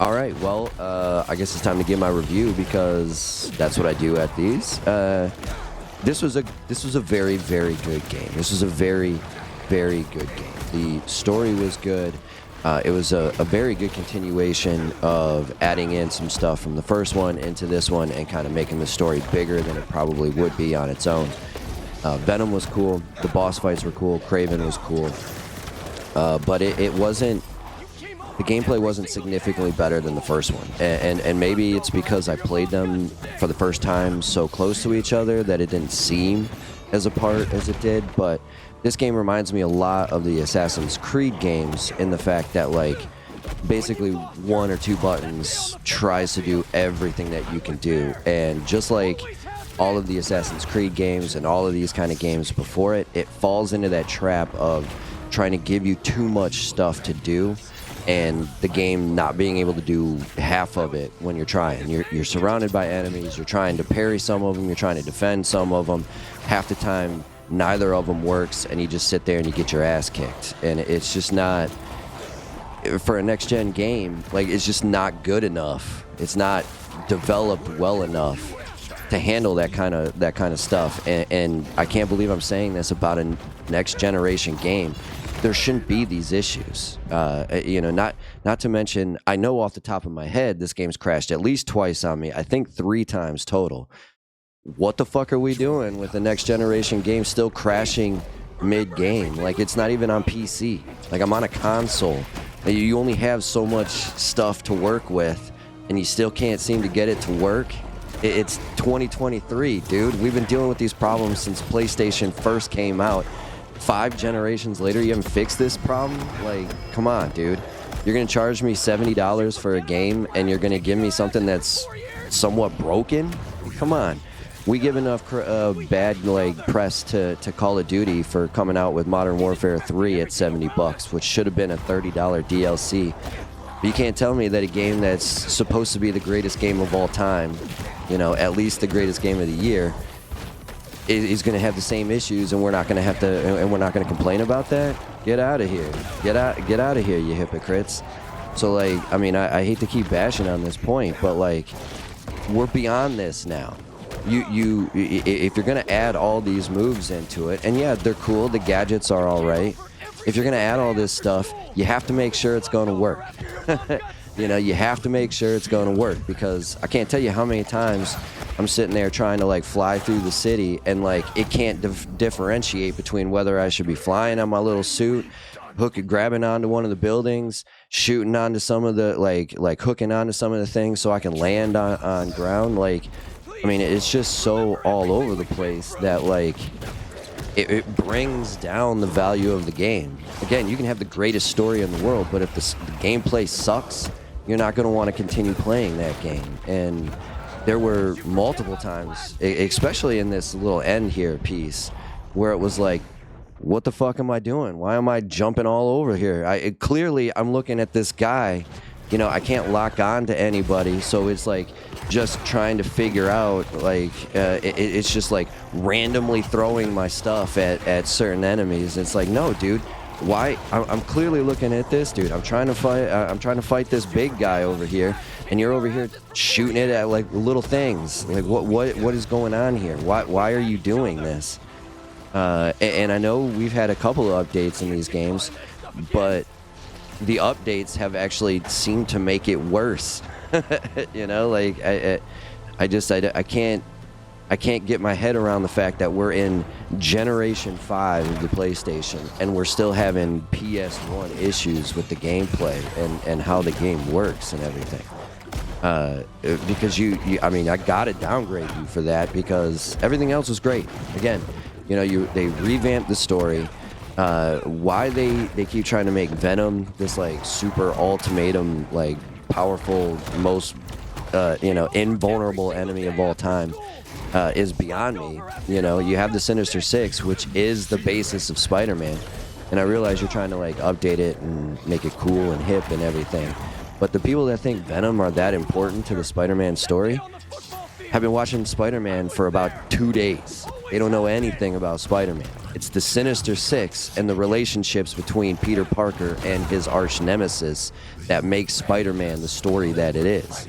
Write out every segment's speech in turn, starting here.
All right, well, I guess it's time to give my review because that's what I do at these. This was a very, very good game. This was a very, very good game. The story was good. It was a very good continuation of adding in some stuff from the first one into this one and kind of making the story bigger than it probably would be on its own. Venom was cool. The boss fights were cool. Kraven was cool. But it wasn't... The gameplay wasn't significantly better than the first one. And maybe it's because I played them for the first time so close to each other that it didn't seem as apart as it did. But this game reminds me a lot of the Assassin's Creed games in the fact that, like, basically one or two buttons tries to do everything that you can do. And just like all of the Assassin's Creed games and all of these kind of games before it, it falls into that trap of trying to give you too much stuff to do and the game not being able to do half of it when you're trying. You're surrounded by enemies, you're trying to parry some of them, you're trying to defend some of them. Half the time, neither of them works, and you just sit there and you get your ass kicked. And it's just not, for a next-gen game, like, it's just not good enough. It's not developed well enough to handle that kind of stuff. And I can't believe I'm saying this about a next-generation game. There shouldn't be these issues. You know, not to mention, I know off the top of my head, this game's crashed at least twice on me. I think 3 times total. What the fuck are we doing with the next generation game still crashing mid-game? Like, it's not even on PC. Like, I'm on a console. You only have so much stuff to work with, and you still can't seem to get it to work. It's 2023, dude. We've been dealing with these problems since PlayStation first came out. 5 generations later, you haven't fixed this problem? Like, come on, dude. You're gonna charge me $70 for a game, and you're gonna give me something that's somewhat broken? Come on. We give enough bad press to Call of Duty for coming out with Modern Warfare 3 at $70, which should have been a $30 DLC. But you can't tell me that a game that's supposed to be the greatest game of all time, you know, at least the greatest game of the year, is going to have the same issues, and we're not going to have to, and we're not going to complain about that. Get out of here! Get out of here, you hypocrites! So, like, I mean, I hate to keep bashing on this point, but, like, we're beyond this now. If you're going to add all these moves into it, and yeah, they're cool, the gadgets are all right. If you're going to add all this stuff, you have to make sure it's going to work. You know, you have to make sure it's going to work, because I can't tell you how many times I'm sitting there trying to, like, fly through the city, and, like, it can't differentiate between whether I should be flying on my little suit, grabbing onto one of the buildings, shooting onto some of the, like hooking onto some of the things so I can land on ground. Like, I mean, it's just so all over the place that, like, it brings down the value of the game. Again, you can have the greatest story in the world, but if the gameplay sucks, you're not going to want to continue playing that game. And there were multiple times, especially in this little end here piece, where it was like, what the fuck am I doing? Why am I jumping all over here? Clearly, I'm looking at this guy. You know, I can't lock on to anybody, so it's like just trying to figure out, like, it's just like randomly throwing my stuff at certain enemies. It's like, no, dude, why? I'm clearly looking at this dude. I'm trying to fight this big guy over here, and you're over here shooting it at, like, little things. Like, what is going on here? Why are you doing this? And I know we've had a couple of updates in these games, but the updates have actually seemed to make it worse. You know, like, I can't get my head around the fact that we're in Generation 5 of the PlayStation, and we're still having PS1 issues with the gameplay and how the game works and everything. Because I mean, I gotta downgrade you for that, because everything else was great. Again, you know, they revamped the story. Why they keep trying to make Venom this, like, super ultimatum, like, powerful, most you know, invulnerable enemy of all time is beyond me. You know, you have the Sinister Six, which is the basis of Spider-Man, and I realize you're trying to, like, update it and make it cool and hip and everything, but the people that think Venom are that important to the Spider-Man story, have been watching Spider-Man for about 2 days. They don't know anything about Spider-Man. It's the Sinister Six and the relationships between Peter Parker and his arch nemesis that makes Spider-Man the story that it is.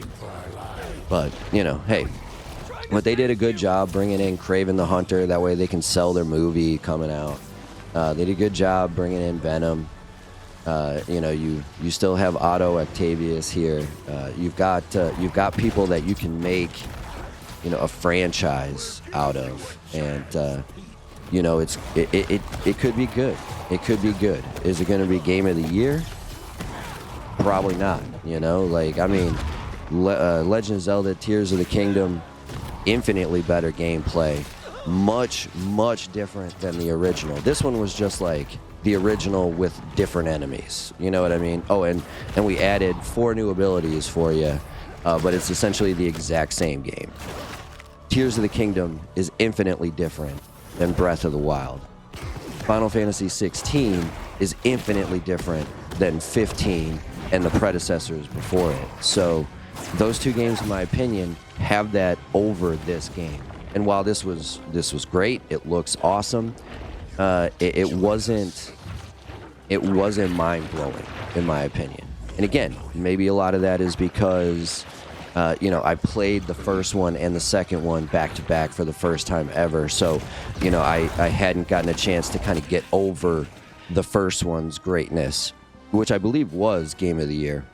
But, you know, hey, but they did a good job bringing in Kraven the Hunter. That way they can sell their movie coming out. They did a good job bringing in Venom. You know, you still have Otto Octavius here. You've got people that you can make, you know, a franchise out of, and you know, it could be good. It could be good. Is it going to be Game of the Year? Probably not. You know, like, I mean, Legend of Zelda: Tears of the Kingdom, infinitely better gameplay, much different than the original. This one was just like the original with different enemies. You know what I mean? Oh, and we added 4 new abilities for you, but it's essentially the exact same game. Tears of the Kingdom is infinitely different than Breath of the Wild. Final Fantasy 16 is infinitely different than 15 and the predecessors before it. So those 2 games, in my opinion, have that over this game. And while this was great, it looks awesome. It wasn't mind-blowing, in my opinion. And again, maybe a lot of that is because you know, I played the first one and the second one back to back for the first time ever. So, you know, I hadn't gotten a chance to kind of get over the first one's greatness, which I believe was Game of the Year.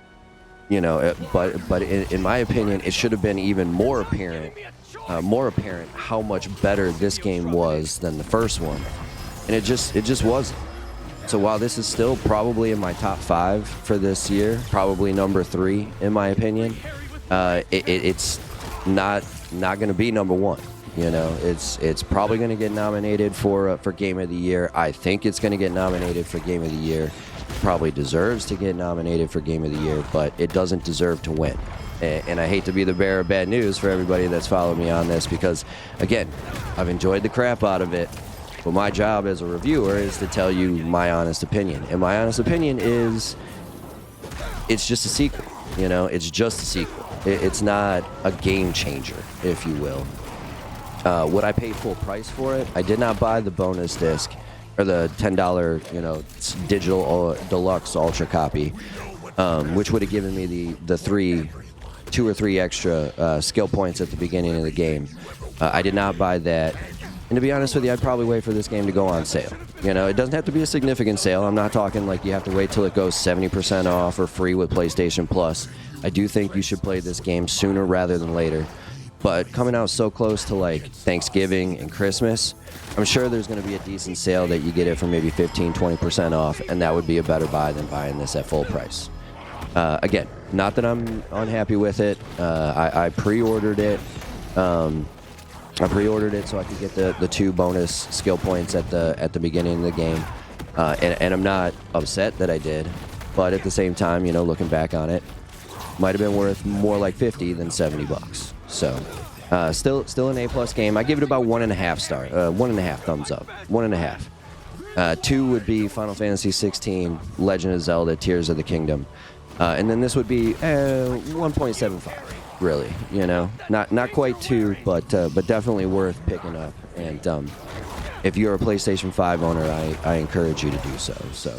You know, but in my opinion, it should have been even more apparent how much better this game was than the first one, and it just wasn't. So while this is still probably in my top 5 for this year, probably number 3 in my opinion, it's not going to be number 1. You know, it's probably going to get nominated for Game of the Year. I think it's going to get nominated for Game of the Year. Probably deserves to get nominated for Game of the Year, but it doesn't deserve to win. And I hate to be the bearer of bad news for everybody that's followed me on this, because, again, I've enjoyed the crap out of it. But my job as a reviewer is to tell you my honest opinion. And my honest opinion is it's just a sequel. You know, it's just a sequel. It's not a game changer, if you will. Would I pay full price for it? I did not buy the bonus disc or the $10, you know, digital deluxe ultra copy, which would have given me the 2 or 3 extra skill points at the beginning of the game. I did not buy that. And to be honest with you, I'd probably wait for this game to go on sale. You know, it doesn't have to be a significant sale. I'm not talking like you have to wait till it goes 70% off or free with PlayStation Plus. I do think you should play this game sooner rather than later. But coming out so close to like Thanksgiving and Christmas, I'm sure there's going to be a decent sale that you get it for maybe 15-20% off, and that would be a better buy than buying this at full price. Again, not that I'm unhappy with it. I pre-ordered it. I pre-ordered it so I could get the 2 bonus skill points at the beginning of the game, and I'm not upset that I did. But at the same time, you know, looking back on it, might have been worth more like $50 than $70. So, still an A+ game. I give it about 1.5 star, 1.5 thumbs up, 1.5. 2 would be Final Fantasy 16, Legend of Zelda: Tears of the Kingdom, and then this would be 1.75. Really, you know, not quite 2, but definitely worth picking up. And if you're a PlayStation 5 owner, I encourage you to do so. So.